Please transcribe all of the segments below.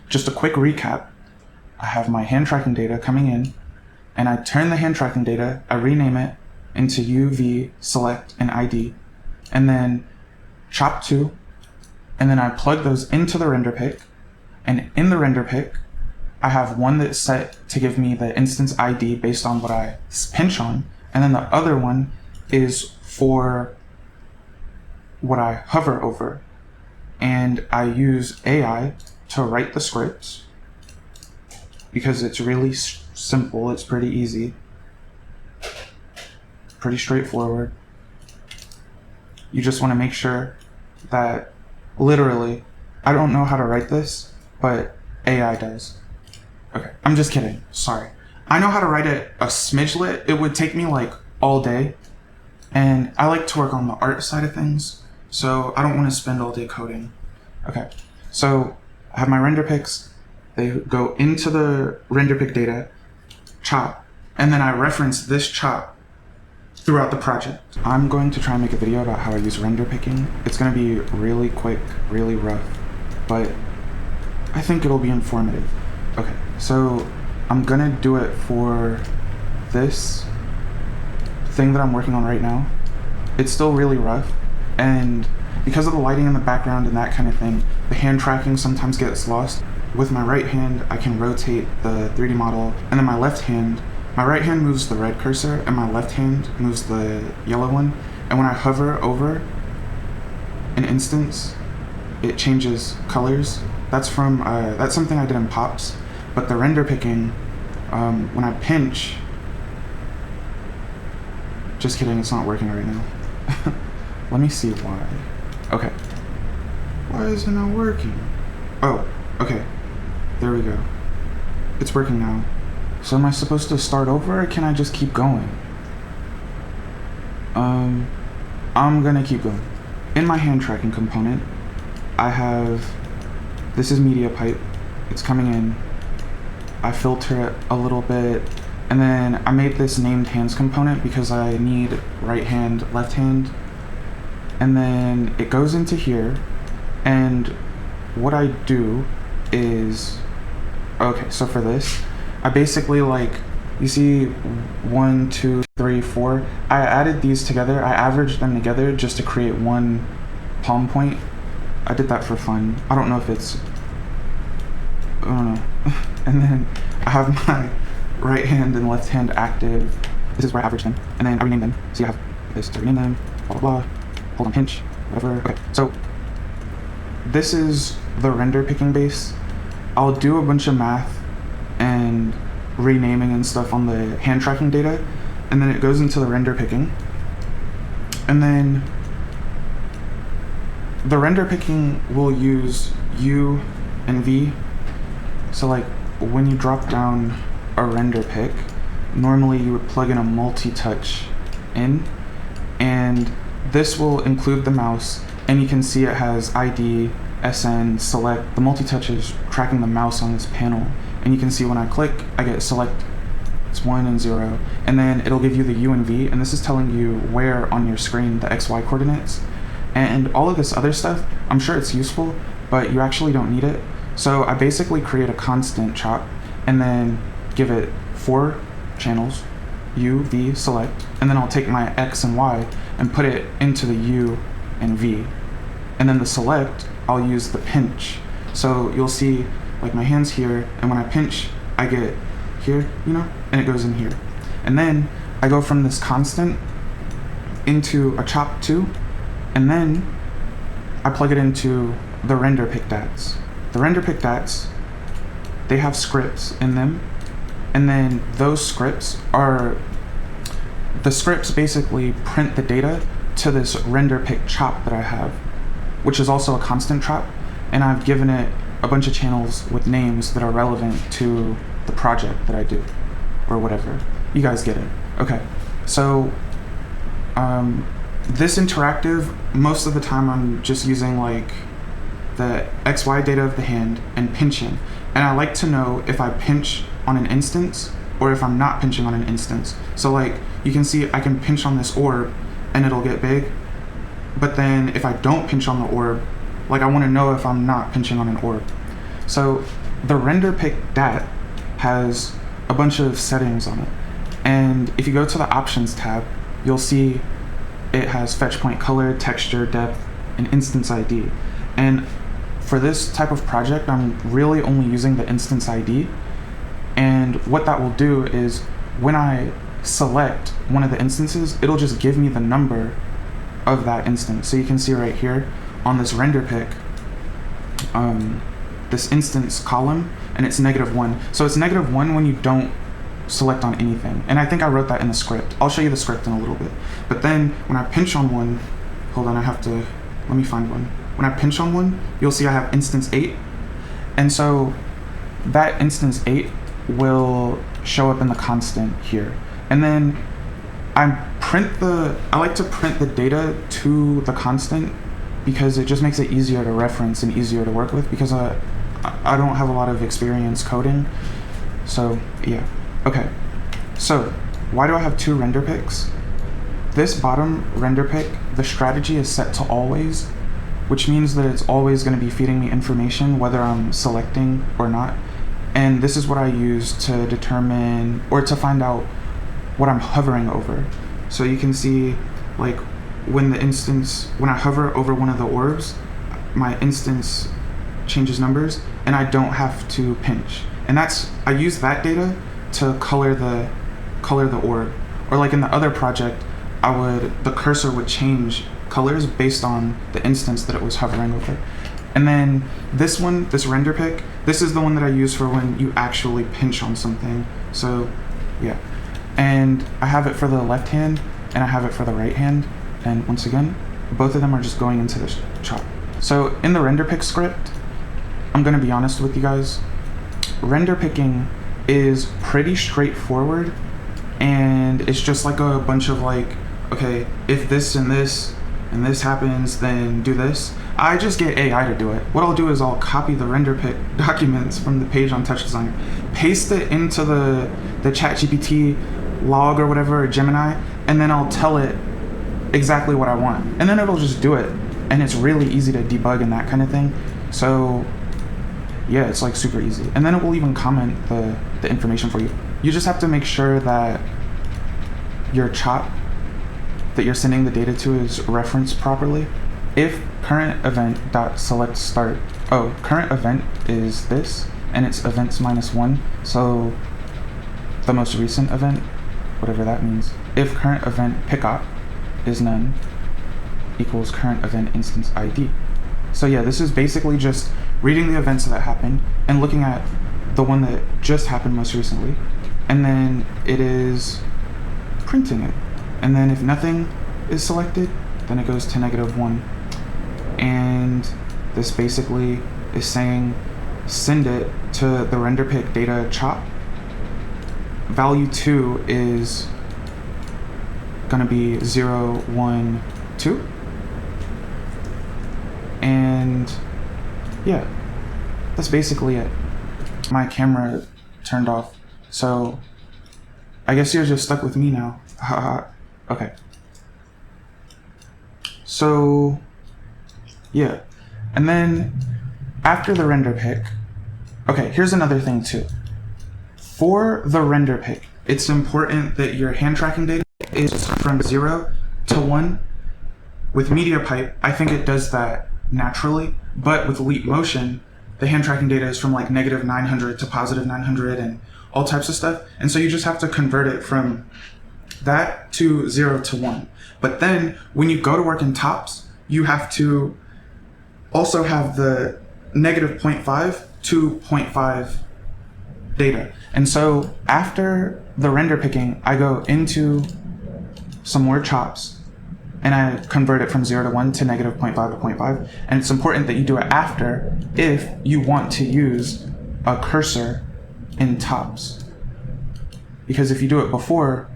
just a quick recap. I have my hand tracking data coming in, and I turn the hand tracking data, I rename it into UV, select, and ID, and then chop 2, and then I plug those into the render pick, and in the render pick, I have one that's set to give me the instance ID based on what I pinch on, and then the other one is for what I hover over. And I use AI to write the scripts because it's really simple, it's pretty easy, pretty straightforward. You just want to make sure that literally, I don't know how to write this, but AI does. Okay, I'm just kidding, sorry. I know how to write it a smidgelet. It would take me like all day, and I like to work on the art side of things, so I don't want to spend all day coding. Okay, so I have my render picks. They go into the render pick data, chop, and then I reference this chop throughout the project. I'm going to try and make a video about how I use render picking. It's going to be really quick, really rough, but I think it'll be informative. Okay, so I'm gonna do it for this thing that I'm working on right now. It's still really rough, and because of the lighting in the background and that kind of thing, the hand tracking sometimes gets lost. With my right hand, I can rotate the 3D model, and then my right hand moves the red cursor, and my left hand moves the yellow one. And when I hover over an instance, it changes colors. That's something I did in Pops. But the render picking, when I pinch, just kidding, it's not working right now. Let me see why. Okay. Why is it not working? Oh, okay. There we go. It's working now. So am I supposed to start over, or can I just keep going? I'm gonna keep going. In my hand tracking component, I have, this is media pipe. It's coming in. I filter it a little bit, and then I made this named hands component because I need right hand, left hand, and then it goes into here, and what I do is, okay, so for this, I basically you see 1, 2, 3, 4, I added these together, I averaged them together just to create one palm point. I did that for fun. I don't know if it's, I don't know. And then I have my right hand and left hand active. This is where I average them, and then I rename them. So you have this to rename them, blah, blah, blah, hold on pinch, whatever. Okay, so this is the render picking base. I'll do a bunch of math and renaming and stuff on the hand tracking data, and then it goes into the render picking. And then the render picking will use U and V. So when you drop down a render pick, normally you would plug in a multi-touch in, and this will include the mouse, and you can see it has ID, SN, select. The multi-touch is tracking the mouse on this panel, and you can see when I click, I get select, it's 1 and 0, and then it'll give you the U and V, and this is telling you where on your screen the XY coordinates. And all of this other stuff, I'm sure it's useful, but you actually don't need it. So I basically create a constant chop, and then give it 4 channels, U, V, select, and then I'll take my X and Y and put it into the U and V. And then the select, I'll use the pinch. So you'll see my hand's here, and when I pinch, I get here, and it goes in here. And then I go from this constant into a chop 2, and then I plug it into the render pick dats. The render pick dats, they have scripts in them, and then those scripts basically print the data to this render pick chop that I have, which is also a constant chop, and I've given it a bunch of channels with names that are relevant to the project that I do, or whatever. You guys get it. Okay, so this interactive, most of the time I'm just using the XY data of the hand and pinching, and I like to know if I pinch on an instance or if I'm not pinching on an instance. So you can see I can pinch on this orb and it'll get big, but then if I don't pinch on the orb, I want to know if I'm not pinching on an orb. So the Renderpick dat has a bunch of settings on it. And if you go to the options tab, you'll see it has fetch point color, texture, depth, and instance ID. And for this type of project, I'm really only using the instance ID. And what that will do is when I select one of the instances, it'll just give me the number of that instance. So you can see right here on this Renderpick, this instance column, and it's -1. So it's -1 when you don't select on anything. And I think I wrote that in the script. I'll show you the script in a little bit. But then when I pinch on one, hold on, let me find one. When I pinch on one, you'll see I have instance 8. And so that instance 8 will show up in the constant here. And then I like to print the data to the constant because it just makes it easier to reference and easier to work with, because I don't have a lot of experience coding. So yeah. Okay, so why do I have 2 render picks? This bottom render pick, the strategy is set to always, which means that it's always going to be feeding me information whether I'm selecting or not. And this is what I use to determine or to find out what I'm hovering over. So you can see, like, when I hover over one of the orbs, my instance changes numbers and I don't have to pinch. And I use that data to color the orb. Or like in the other project, the cursor would change colors based on the instance that it was hovering over. And then this one, this render pick, this is the one that I use for when you actually pinch on something. So yeah. And I have it for the left hand and I have it for the right hand. And once again, both of them are just going into this chop. So in the render pick script, I'm gonna be honest with you guys, render picking is pretty straightforward, and it's just like a bunch of like, okay, if this and this and this happens, then do this. I just get AI to do it. What I'll do is I'll copy the render pick documents from the page on TouchDesigner, paste it into the ChatGPT log or whatever, or Gemini, and then I'll tell it exactly what I want. And then it'll just do it. And it's really easy to debug and that kind of thing. So yeah, it's like super easy. And then it will even comment the information for you. You just have to make sure that your chop that you're sending the data to is referenced properly. If current event dot select start, current event is this, and it's events -1, so the most recent event, whatever that means. If current event pickup is none, equals current event instance ID. So yeah, this is basically just reading the events that happened and looking at the one that just happened most recently, and then it is printing it. And then if nothing is selected, then it goes to -1. And this basically is saying send it to the render pick data chop. Value 2 is gonna be 0, 1, 2. And yeah, that's basically it. My camera turned off, so I guess you're just stuck with me now. Okay. So yeah, and then after the render pick, okay, here's another thing too. For the render pick, it's important that your hand tracking data is from 0 to 1. With MediaPipe, I think it does that naturally, but with Leap Motion, the hand tracking data is from like -900 to +900 and all types of stuff. And so you just have to convert it from that to 0 to 1. But then when you go to work in tops, you have to also have the -0.5 to 0.5 data. And so after the render picking, I go into some more chops and I convert it from 0 to 1 to -0.5 to 0.5. And it's important that you do it after if you want to use a cursor in tops. Because if you do it before,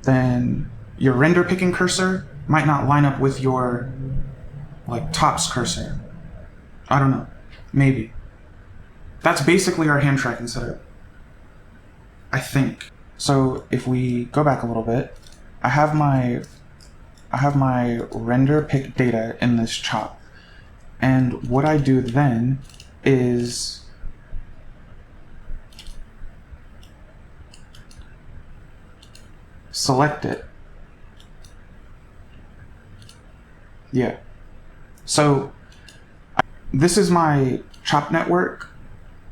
then your render picking cursor might not line up with your like tops cursor. I don't know, maybe. That's basically our hand tracking setup, I think. So if we go back a little bit, I have my render pick data in this chop. And what I do then is select it. Yeah. So this is my chop network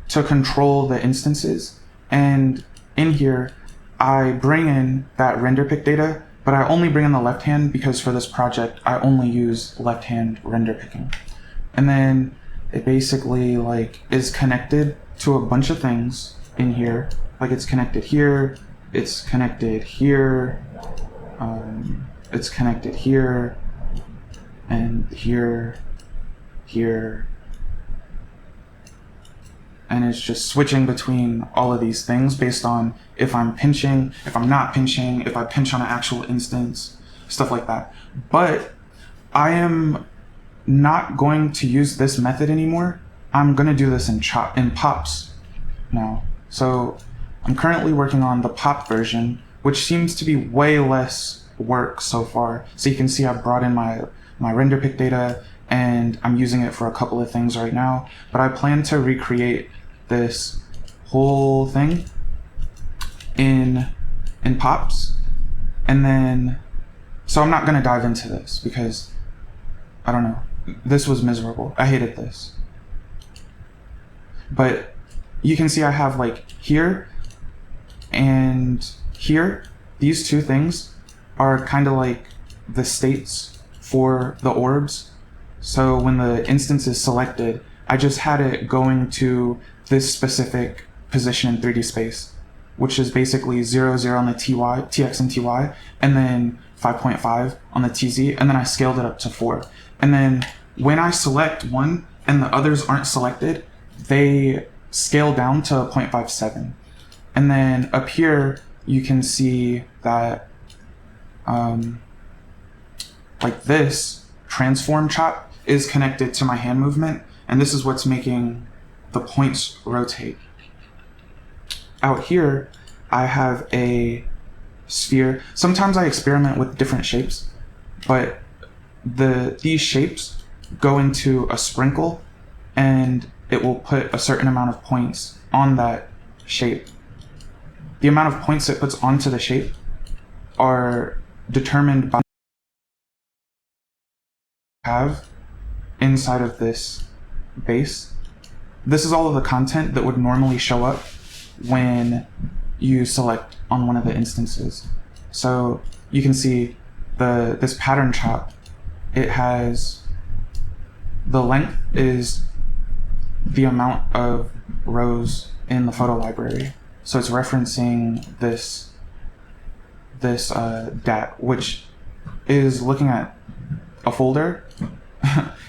to control the instances. And in here, I bring in that render pick data, but I only bring in the left hand because for this project, I only use left hand render picking. And then it basically like is connected to a bunch of things in here. Like it's connected here, it's connected here, it's connected here, and here, here, and it's just switching between all of these things based on if I'm pinching, if I'm not pinching, if I pinch on an actual instance, stuff like that. But I am not going to use this method anymore. I'm going to do this in pops now. So I'm currently working on the pop version, which seems to be way less work so far. So you can see I've brought in my render pick data and I'm using it for a couple of things right now, but I plan to recreate this whole thing in pops. And then, so I'm not going to dive into this because I don't know, this was miserable. I hated this. But you can see I have like here and here, these two things are kind of like the states for the orbs. So when the instance is selected, I just had it going to this specific position in 3D space, which is basically 0, 0 on the TX and TY, and then 5.5 on the TZ, and then I scaled it up to 4. And then when I select one and the others aren't selected, they scale down to 0.57. And then up here, you can see that like this transform chop is connected to my hand movement, and this is what's making the points rotate. Out here, I have a sphere. Sometimes I experiment with different shapes, but these shapes go into a sprinkle, and it will put a certain amount of points on that shape. The amount of points it puts onto the shape are determined by have inside of this base. This is all of the content that would normally show up when you select on one of the instances. So you can see this pattern chop, it has the length is the amount of rows in the photo library. So it's referencing this DAT, which is looking at a folder.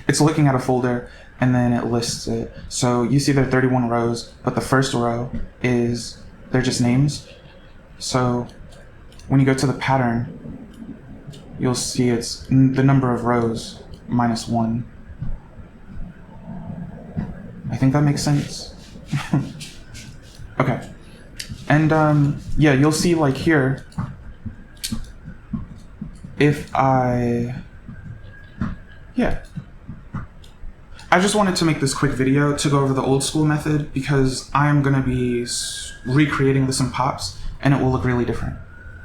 It's looking at a folder and then it lists it. So you see there are 31 rows, but the first row is, they're just names. So when you go to the pattern, you'll see it's the number of rows minus 1. I think that makes sense. Okay. And yeah, you'll see like here, if I just wanted to make this quick video to go over the old school method because I'm going to be recreating this in pops and it will look really different.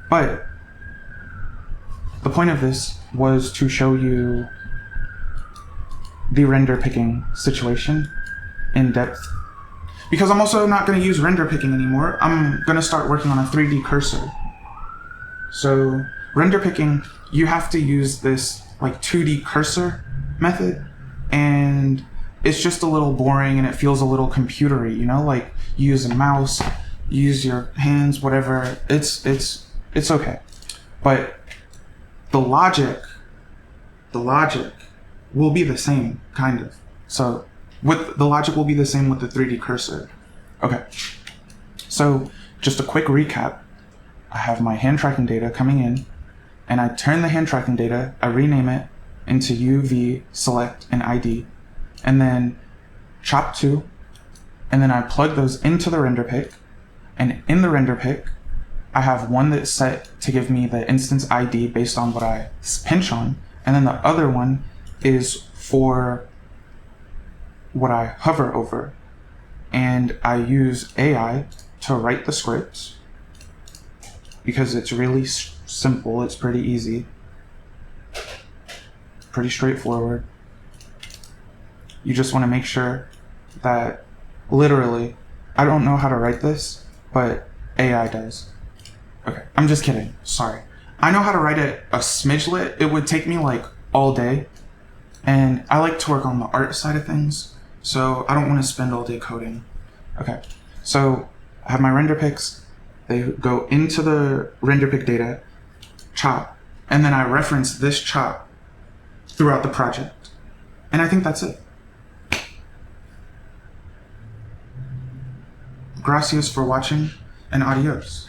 But the point of this was to show you the render picking situation in depth, because I'm also not going to use render picking anymore. I'm going to start working on a 3D cursor. So render picking, you have to use this like 2D cursor method, and it's just a little boring and it feels a little computery, you know, like you use a mouse, you use your hands, whatever. It's okay. But the logic will be the same, kind of. So the logic will be the same with the 3D cursor. Okay. So just a quick recap. I have my hand tracking data coming in, and I turn the hand tracking data, I rename it into UV, select, and ID, and then chop 2, and then I plug those into the render pick, and in the render pick, I have one that's set to give me the instance ID based on what I pinch on, and then the other one is for what I hover over. And I use AI to write the scripts because it's really simple. It's pretty easy. Pretty straightforward. You just want to make sure that literally, I don't know how to write this, but AI does. Okay, I'm just kidding. Sorry. I know how to write it a smidgelet. It would take me like all day. And I like to work on the art side of things, so I don't want to spend all day coding. Okay, so I have my render picks. They go into the render pick data, chop, and then I reference this chop throughout the project. And I think that's it. Gracias for watching, and adios.